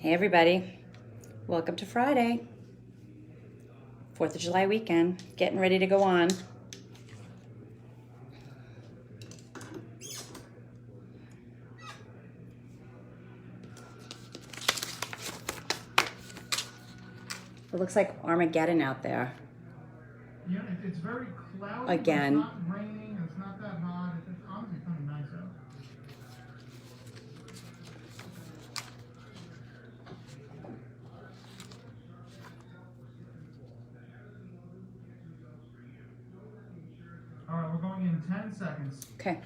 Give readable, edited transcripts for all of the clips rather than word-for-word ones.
Hey everybody, welcome to Friday, 4th of July weekend, getting ready to go on. It looks like Armageddon out there. Yeah, it's very cloudy. Again. But it's not raining. It's not that hot. It's honestly kind of nice out. All right, we're going in 10 seconds. Okay.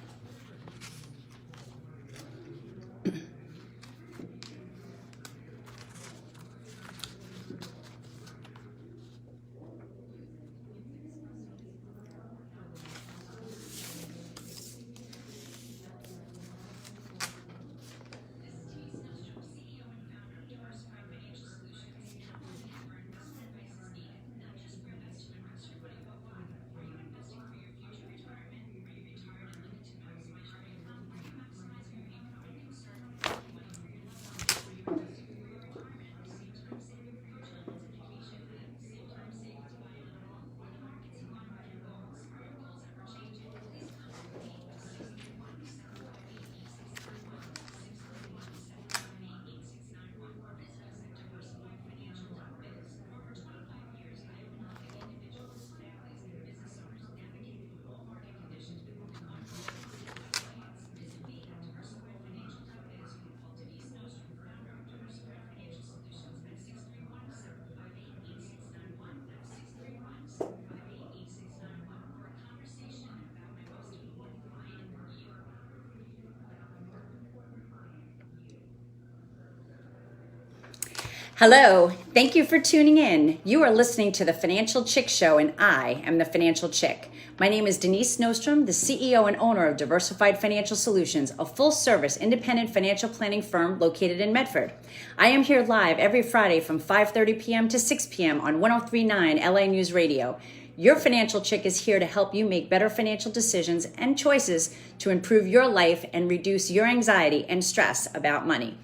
Hello, thank you for tuning in. You are listening to the Financial Chick Show, and I am the Financial Chick. My name is Denise Nostrom, the CEO and owner of Diversified Financial Solutions, a full-service independent financial planning firm located in Medford. I am here live every Friday from 5:30 p.m. to 6 p.m. on 103.9 LA News Radio. Your Financial Chick is here to help you make better financial decisions and choices to improve your life and reduce your anxiety and stress about money.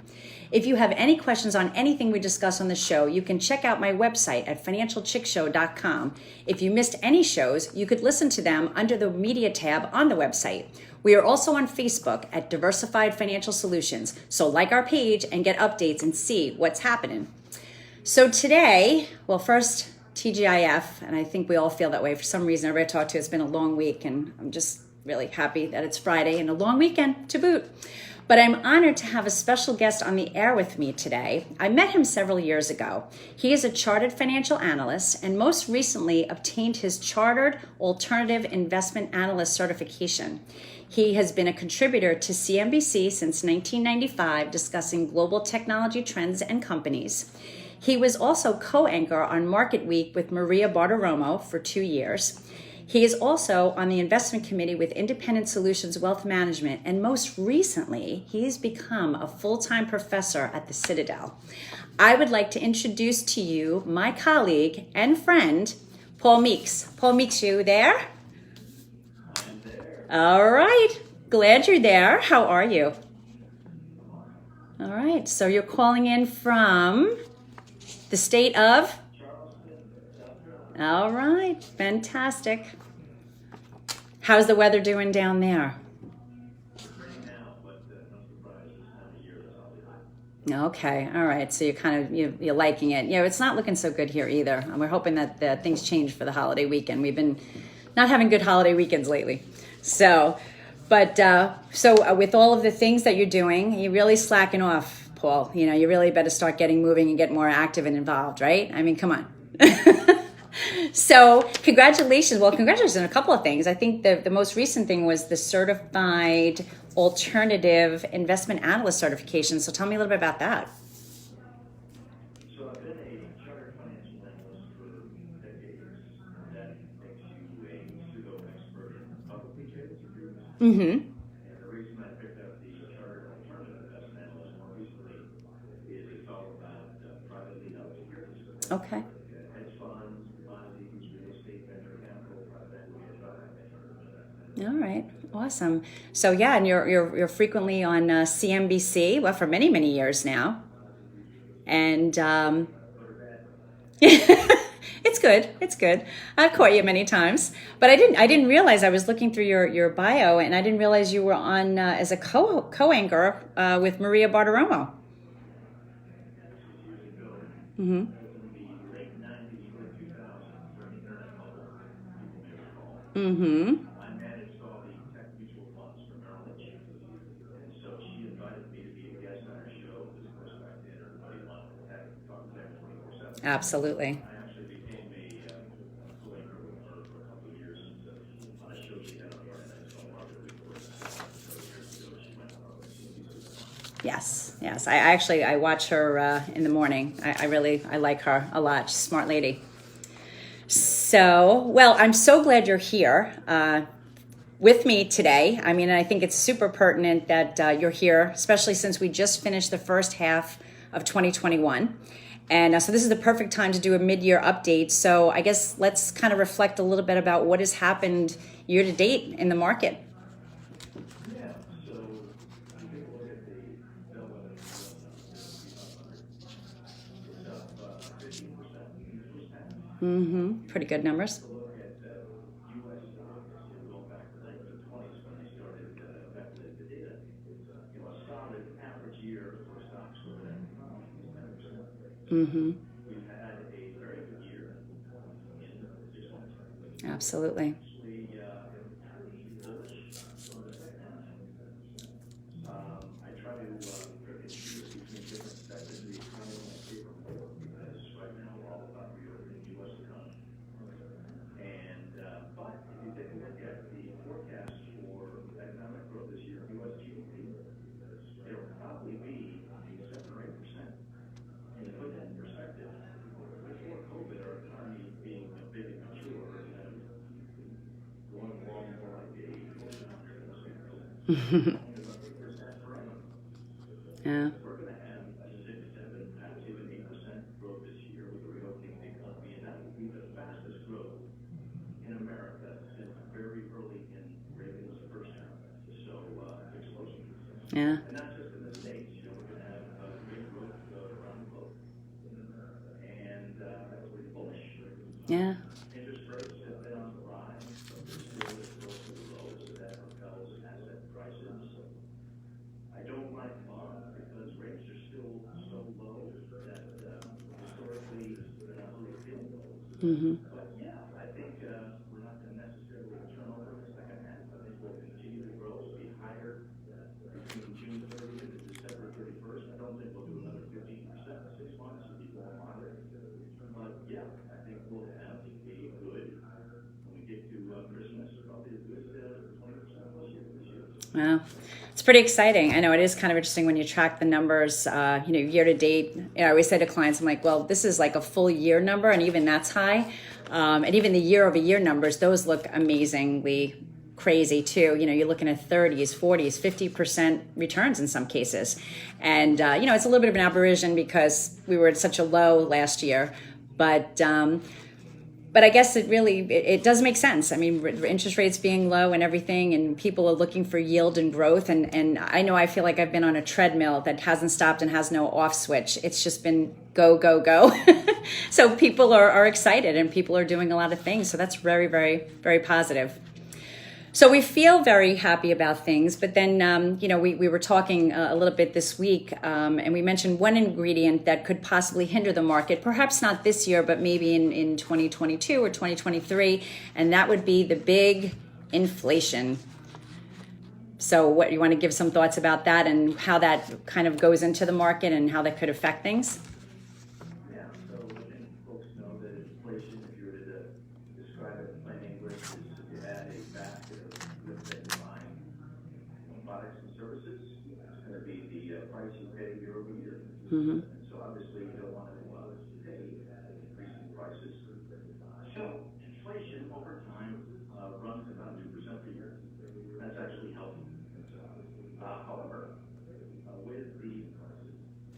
If you have any questions on anything we discuss on the show, you can check out my website at financialchickshow.com. If you missed any shows, you could listen to them under the media tab on the website. We are also on Facebook at Diversified Financial Solutions, so like our page and get updates and see what's happening. So today, well, first, TGIF, and I think we all feel that way. For some reason, everybody I talk to, it's been a long week, and I'm just really happy that it's Friday and a long weekend to boot. But I'm honored to have a special guest on the air with me today. I met him several years ago. He is a chartered financial analyst and most recently obtained his Chartered Alternative Investment Analyst certification. He has been a contributor to CNBC since 1995, discussing global technology trends and companies. He was also co-anchor on Market Week with Maria Bartiromo for 2 years. He is also on the investment committee with Independent Solutions Wealth Management, and most recently, he's become a full-time professor at the Citadel. I would like to introduce to you my colleague and friend, Paul Meeks. Paul Meeks, you there? I'm there. All right. Glad you're there. How are you? All right. So you're calling in from the state of? All right, fantastic. How's the weather doing down there? Okay, all right. So you're liking it. It's not looking so good here either. And we're hoping that things change for the holiday weekend. We've been not having good holiday weekends lately. So with all of the things that you're doing, you're really slacking off, Paul. You really better start getting moving and get more active and involved, right? I mean, come on. So congratulations. Well, congratulations on a couple of things. I think the most recent thing was the Certified Alternative Investment Analyst certification. So tell me a little bit about that. So I've been a chartered financial analyst for decades. That makes you a pseudo-expert in publicly traded securities. Mm-hmm. And the reason I picked up the Chartered Alternative Investment Analyst more recently is it's all about privately held securities. Okay. Hedge funds, commodities, real estate, venture capital, private equity, All right. Awesome. So and you're frequently on CNBC, well, for many, many years now. And it's good. It's good. I've caught you many times, but I didn't realize. I was looking through your bio, and I didn't realize you were on as a co-anchor with Maria Bartiromo. Mm-hmm. Mm-hmm. I managed all the tech mutual funds for Merrill Lynch, and so she invited me to be a guest on her show. Because of course back then everybody wanted to have talk to them 24/7. Absolutely. I actually became a co-anchor with her for a couple of years on a show she had on the internet called Market Reports. So years ago she went on CNBC. Yes. Yes. I watch her in the morning. I like her a lot. She's a smart lady. So, well, I'm so glad you're here with me today. I mean, I think it's super pertinent that you're here, especially since we just finished the first half of 2021. And so this is the perfect time to do a mid-year update. So I guess let's kind of reflect a little bit about what has happened year to date in the market. Yeah, so you take a look at the bellwether it's up 15% in the first half. Mm-hmm. Pretty good numbers. Look at U.S. stocks, going back to the 1920s when they started evaluating the data. A solid average year for stocks over that time is 10%. Mm-hmm. We've had a very good year in 6 months. Absolutely. Actually, bullish on the second half. I try to differentiate between different sectors of the economy in my paper because right now we're all about reopening the U.S. economy. And but if you take a look at the forecast for economic growth this year, U.S. GDP, it'll probably be 7 or 8%. And to put that in perspective, before COVID, our economy being big and mature and going along more like the 80s, only about 8% per annum. Yeah. We're going to have 6, 7, perhaps even 8% growth this year with the reopening of the economy, and that will be the fastest growth in America since very early in Reagan's first term. So, explosion. Yeah. And not just in the States, we're going to have great growth around the globe. And that's pretty bullish. Yeah. Interest rates have been on the rise, but they're still relatively low, so that propels asset prices. I don't like bonds because rates are still so low that historically they're not really feeling low. Mm-hmm. But yeah, I think we're not going to necessarily turn over in the second half. I think we'll continue to grow, be higher between June 30th and December 31st. I don't think we'll do another 15% in 6 months. It'll be more moderate. But yeah, I think we'll have a good, when we get to Christmas, probably a good 20% this year. Well, it's pretty exciting. I know it is kind of interesting when you track the numbers, year to date. I always say to clients, I'm like, well, this is like a full year number, and even that's high. And even the year over year numbers, those look amazingly crazy too. You're looking at 30s, 40s, 50% returns in some cases. And, it's a little bit of an aberration because we were at such a low last year. But I guess it does make sense. I mean, interest rates being low and everything, and people are looking for yield and growth. And I feel like I've been on a treadmill that hasn't stopped and has no off switch. It's just been go, go, go. So people are excited and people are doing a lot of things. So that's very, very, very positive. So we feel very happy about things, but then, we were talking a little bit this week, and we mentioned one ingredient that could possibly hinder the market, perhaps not this year, but maybe in 2022 or 2023, and that would be the big inflation. So what, you want to give some thoughts about that and how that kind of goes into the market and how that could affect things? Yeah, so I think folks know that inflation, if you were to describe it in plain English, is if you had a basket of goods that you're buying, products and services, it's going to be the price you pay year over year. Mm-hmm. And so obviously you don't want to pay increasing prices. So inflation over time runs about 2% per year. That's actually healthy. However, with the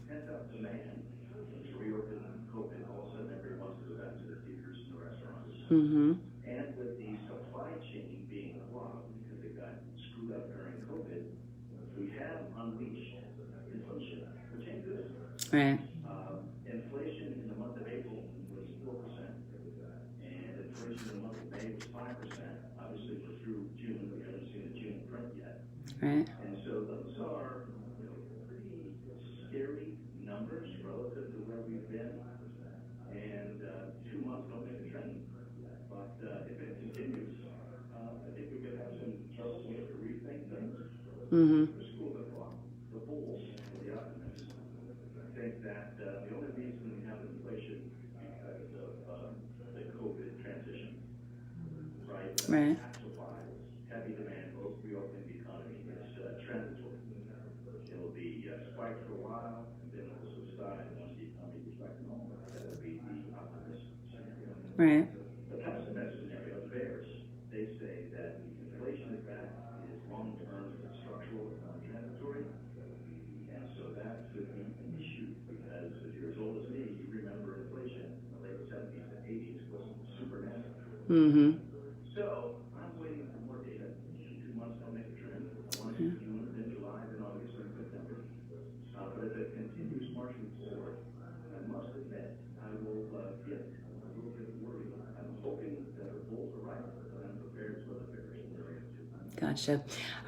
pent-up demand, when you reopen COVID, all of a sudden everyone wants to go back to the theaters and the restaurants. Mm-hmm. And with the supply chain being clogged because it got screwed up during COVID, we have unleashed inflation, which ain't good. Right. Right. And so those are, pretty scary numbers relative to where we've been. And 2 months don't make a trend. But if it continues, I think we could have some trouble. We have to rethink things. Mm-hmm. The school of thought, the bulls, the optimists, think that the only reason we have inflation because of the COVID transition, right? Right. Tax supply, heavy demand, reopening the economy is transitory. It'll be spiked for a while, and then it will subside once the economy gets back to normal. That would be the optimist scenario. Right. The pessimist scenario, the bears, they say that inflation is back, is long-term, it's structural, it's non-transitory, and so that could be an issue because if you're as old as me, you remember inflation in the late 70s and 80s was super nasty. Mm-hmm. So I'm waiting for more data. 2 months don't make a trend. I want to see June, then July, then August, then September. But if it continues marching forward, I must admit I will get a little bit worried. I'm hoping that the bulls are right, but I'm prepared for the bears in the area too. Gotcha.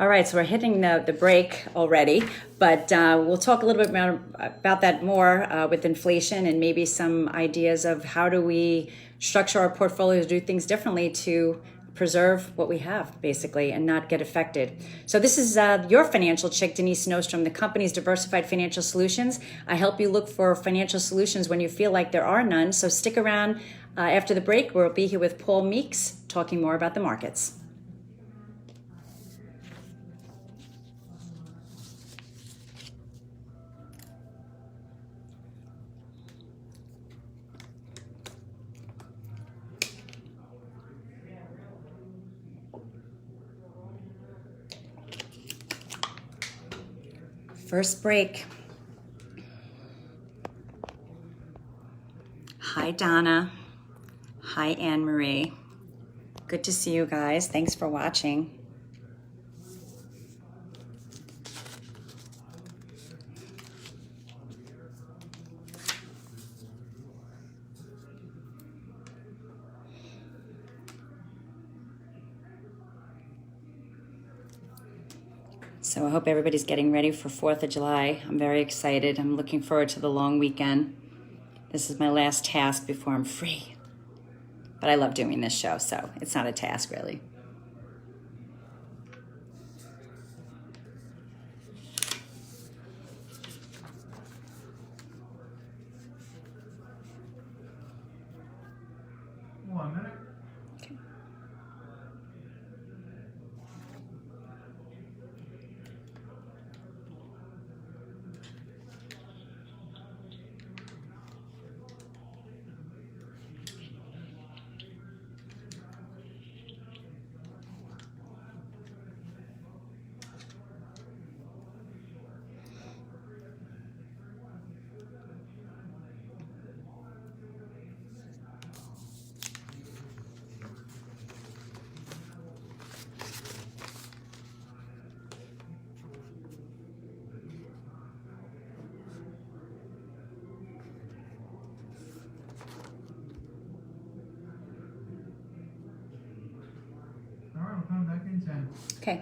All right, so we're hitting the break already, but we'll talk a little bit about that more with inflation and maybe some ideas of how do we structure our portfolios, do things differently to preserve what we have, basically, and not get affected. So this is your financial chick, Denise Nostrom, the company's Diversified Financial Solutions. I help you look for financial solutions when you feel like there are none. So stick around after the break. We'll be here with Paul Meeks talking more about the markets. First break. Hi, Donna. Hi, Anne Marie. Good to see you guys. Thanks for watching. So I hope everybody's getting ready for 4th of July. I'm very excited. I'm looking forward to the long weekend. This is my last task before I'm free. But I love doing this show, so it's not a task, really. One minute. Okay. All right, we'll come back in 10. Okay.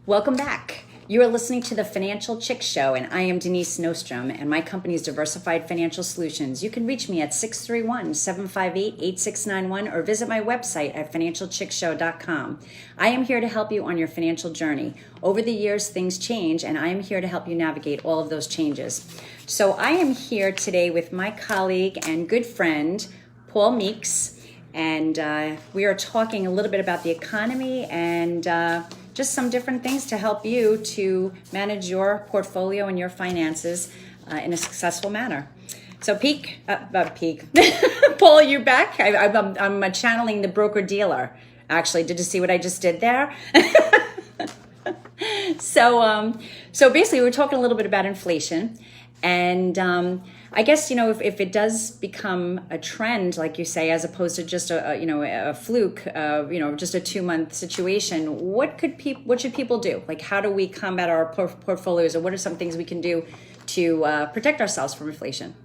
Welcome back. You are listening to the Financial Chick Show, and I am Denise Nostrom, and my company is Diversified Financial Solutions. You can reach me at 631-758-8691 or visit my website at financialchickshow.com. I am here to help you on your financial journey. Over the years, things change, and I am here to help you navigate all of those changes. So I am here today with my colleague and good friend, Paul Meeks, and we are talking a little bit about the economy and just some different things to help you to manage your portfolio and your finances in a successful manner. So Paul, you back? I'm channeling the broker-dealer. Actually, did you see what I just did there? So basically, we're talking a little bit about inflation. And I guess, if it does become a trend, like you say, as opposed to just a fluke, just a 2-month situation, what should people do? Like, how do we combat our portfolios, or what are some things we can do to protect ourselves from inflation?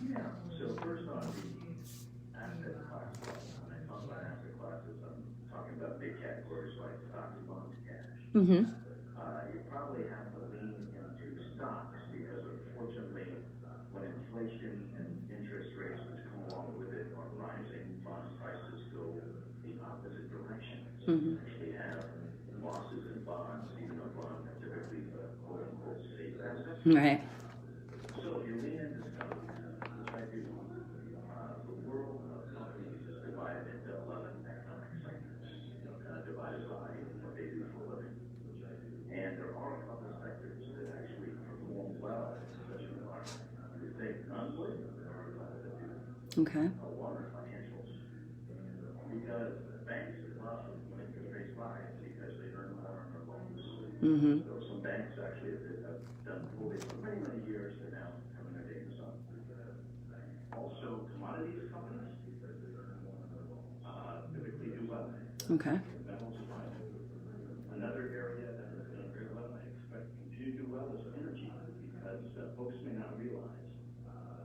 Yeah, so first on the asset class level, when I talk about asset classes, I'm talking about big categories like stocks, bonds, cash. Mm-hmm. You probably have to lean into stocks because unfortunately, when inflation and interest rates, which come along with it, are rising, bond prices go the opposite direction. So you actually have losses in bonds, even though bonds are typically quote unquote safe assets. Right. So if you lean into stocks, which I do, the world of companies is divided into 11 economic sectors, kind of divided by what they do for a living. And there are a couple of sectors that actually perform well in such an environment. You would think none would, but there are a couple that do. Okay. One are financials, because banks love when interest rates rise because they earn more on their loans. Mm-hmm. So some banks actually have done poorly for many, many years and now having their day in the sun. Also, commodities companies typically do well. Okay. Metals and mining. Another area that has done very well, and I expect to continue to do well, is energy, because folks may not realize,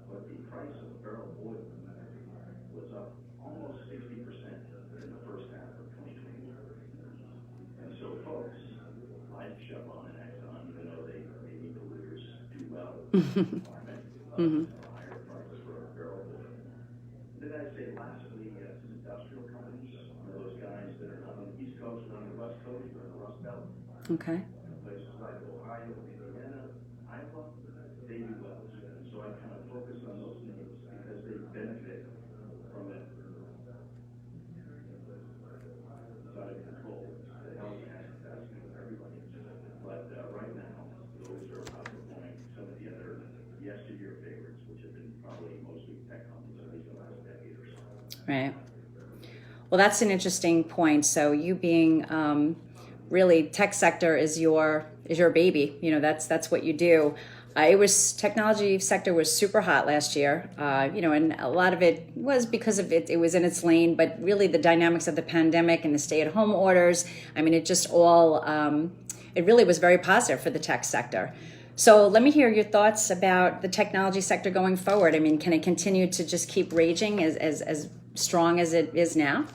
but the price of a barrel of oil was up almost 60% in the first half of 2021. And so folks like Chevron and Exxon, even though they may be polluters, do well in the environment, higher prices for a barrel of oil. Then I'd say lastly, some industrial companies, those guys that are not on the East Coast, but on the West Coast, or on the Rust Belt, Okay. places like Ohio, Indiana, Iowa, they do well. And so I kind of focus on those names because they benefit from it out of control. The health and capacity of everybody. But right now, those are outperforming some of the other yesteryear favorites, which have been probably mostly tech companies, at least the last decade or so. Right. Well, that's an interesting point. So you being really tech sector is your baby. That's what you do. Technology sector was super hot last year. And a lot of it was because of it. It was in its lane, but really the dynamics of the pandemic and the stay-at-home orders. I mean, it just all. It really was very positive for the tech sector. So let me hear your thoughts about the technology sector going forward. I mean, can it continue to just keep raging as strong as it is now?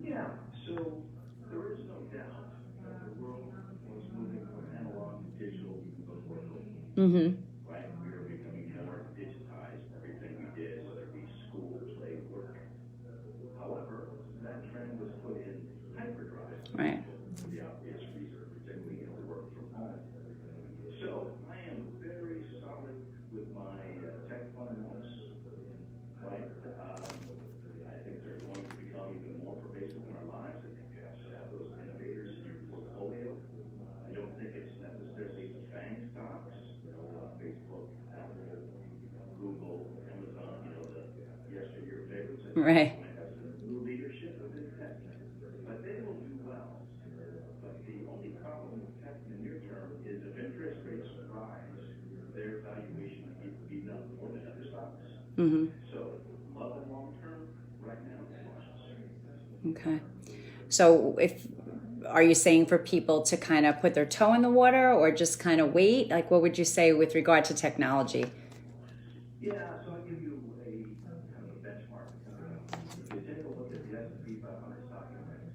Yeah, so there is no doubt that the world was moving from analog to digital even before COVID. Mm-hmm. Right? We were becoming more digitized. Everything we did, whether it be school, play, work. However, that trend was put in hyperdrive. Right. For the obvious reason, particularly work from home. So I am very solid with my tech fundamentals, right? I think they're going to become even more pervasive in our lives. I think you have to have those innovators in your portfolio. I don't think it's necessarily the FANG stocks, Facebook, Apple, Google, Amazon, the yesteryear favorites. I think Right. we might have some new leadership within tech, but they will do well. But the only problem with tech in the near term is if interest rates rise, their valuation will be beaten up more than other stocks. Mm-hmm. So, love them long term, right now, cautious. Okay. So are you saying for people to kind of put their toe in the water or just kind of wait? Like, what would you say with regard to technology? Yeah, so I'll give you a kind of a benchmark. If you take a look at the S&P 500 stock index,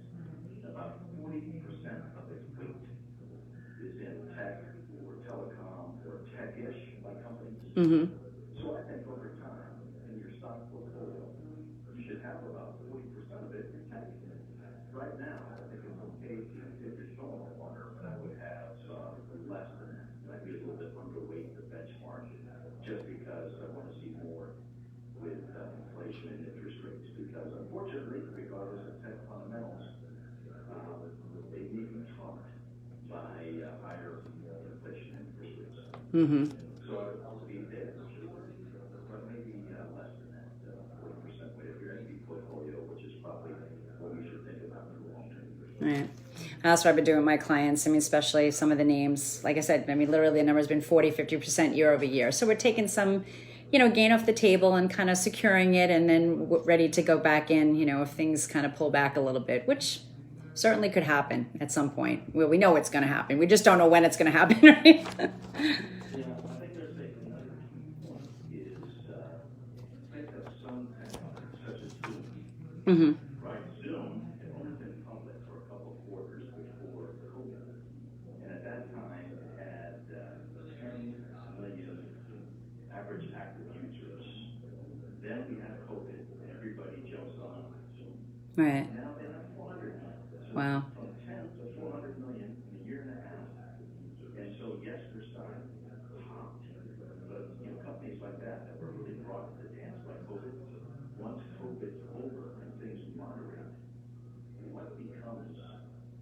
about 40% of its weight is in tech or telecom or tech-ish like companies. Mm-hmm. So I think over time in your stock portfolio, you should have about 40% of it in tech. Right now, I think it's okay to dip your toe in the water, but I would have less than that. I'd be a little bit underweight the benchmark just because I want to see more with inflation and interest rates. Because unfortunately, regardless of tech fundamentals, they may be trumped by higher inflation and interest rates. Mm-hmm. So I'll be there, but maybe less than that, 40% weight of your S&P portfolio, which is probably what we should think about for the long term. Right. That's what I've been doing with my clients. I mean, especially some of the names. Like I said, I mean, literally the number has been 40, 50% year over year. So we're taking some, gain off the table and kind of securing it and then ready to go back in, if things kind of pull back a little bit, which certainly could happen at some point. Well, we know it's going to happen. We just don't know when it's going to happen, right? Yeah, I think there's another key point is think of some technology such as Zoom. Mm-hmm. Right, Zoom had only been public for a couple of quarters before COVID, and at that time it had 10 million average active users. Then we had COVID, and everybody jumps on Zoom. Right. Now they have 400 million. So Wow. from 10 to 400 million in a year and a half. And so yes, their stock popped, but companies like that were really brought to the dance by COVID. Once COVID's over and things moderate, what becomes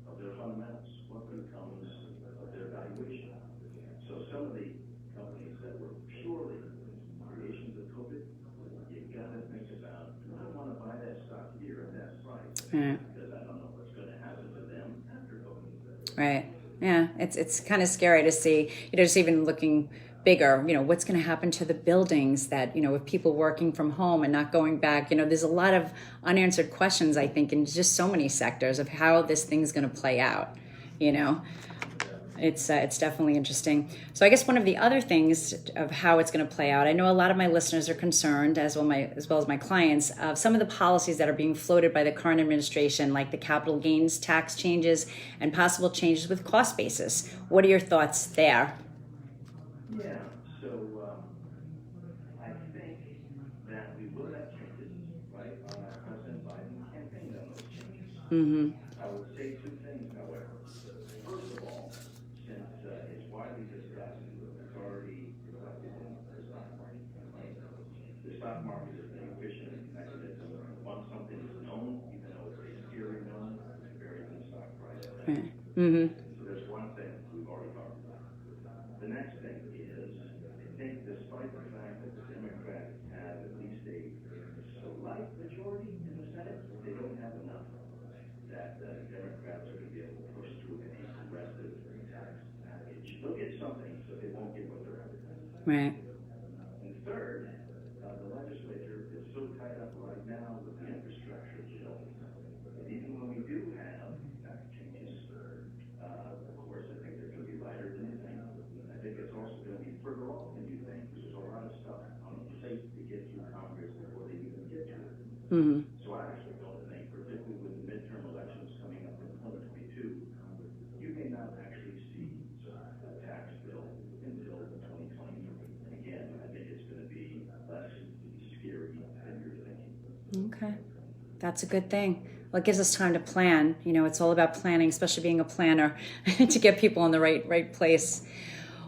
of their fundamentals? What becomes of their valuation? So some of the companies that were purely creations of COVID, you gotta think about, do I want to buy that stock here at that price? Right. Because I don't know what's going to happen to them after COVID. Right. Yeah. It's kind of scary to see, just even looking bigger, what's going to happen to the buildings that, with people working from home and not going back, there's a lot of unanswered questions, I think, in just so many sectors of how this thing's going to play out, It's definitely interesting. So I guess one of the other things of how it's going to play out, I know a lot of my listeners are concerned, as well as my clients, of some of the policies that are being floated by the current administration, like the capital gains tax changes and possible changes with cost basis. What are your thoughts there? Yeah, so I think that we will have changes, right? President Biden campaigned on those changes. Mm-hmm. I would say two things, however. First of all, since it's widely discussed, it's already reflected in the stock market. Right? The stock market is an efficient mechanism. Once something is known, even though it's a scary known, it's buried in the stock price. Right. Mm-hmm. So there's one thing we've already talked about. The next thing is, I think despite the fact that the Democrats have at least a slight majority in the Senate, they don't have enough that the Democrats are going to be able to push through a progressive tax package. They'll get something, so they won't get what they're after. Right. And third, the legislature is so tied up right now with the infrastructure bill that even when we do have tax changes, of course, I think they're going to be lighter than you think. I think it's also going to be further off than you think, because there's a lot of stuff on the plate to get through Congress before they even get to it. Mm-hmm. So I actually don't think, particularly with the midterm elections coming up in 2022, you may not actually see a tax bill until 2023. And again, I think it's going to be less scary than you're thinking. Okay. That's a good thing. Well, it gives us time to plan. It's all about planning, especially being a planner, to get people in the right place.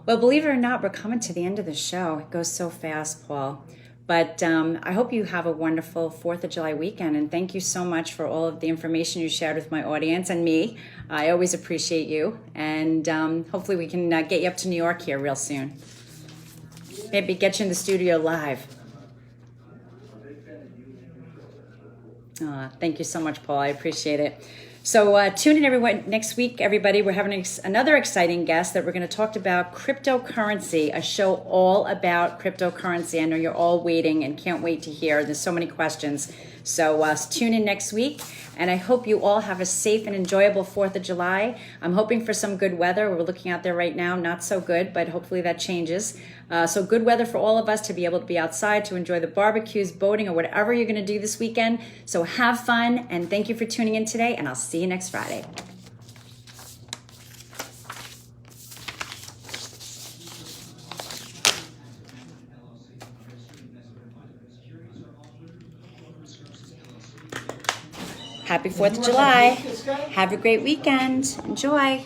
Well, believe it or not, we're coming to the end of the show. It goes so fast, Paul. But I hope you have a wonderful 4th of July weekend. And thank you so much for all of the information you shared with my audience and me. I always appreciate you. And hopefully we can get you up to New York here real soon. Maybe get you in the studio live. Thank you so much, Paul. I appreciate it. So tune in everyone next week, everybody. We're having another exciting guest that we're going to talk about cryptocurrency, a show all about cryptocurrency. I know you're all waiting and can't wait to hear. There's so many questions. So tune in next week. And I hope you all have a safe and enjoyable 4th of July. I'm hoping for some good weather. We're looking out there right now, not so good, but hopefully that changes. So good weather for all of us to be able to be outside, to enjoy the barbecues, boating, or whatever you're going to do this weekend. So have fun, and thank you for tuning in today, and I'll see you next Friday. Happy 4th of July. Have a great weekend. Enjoy.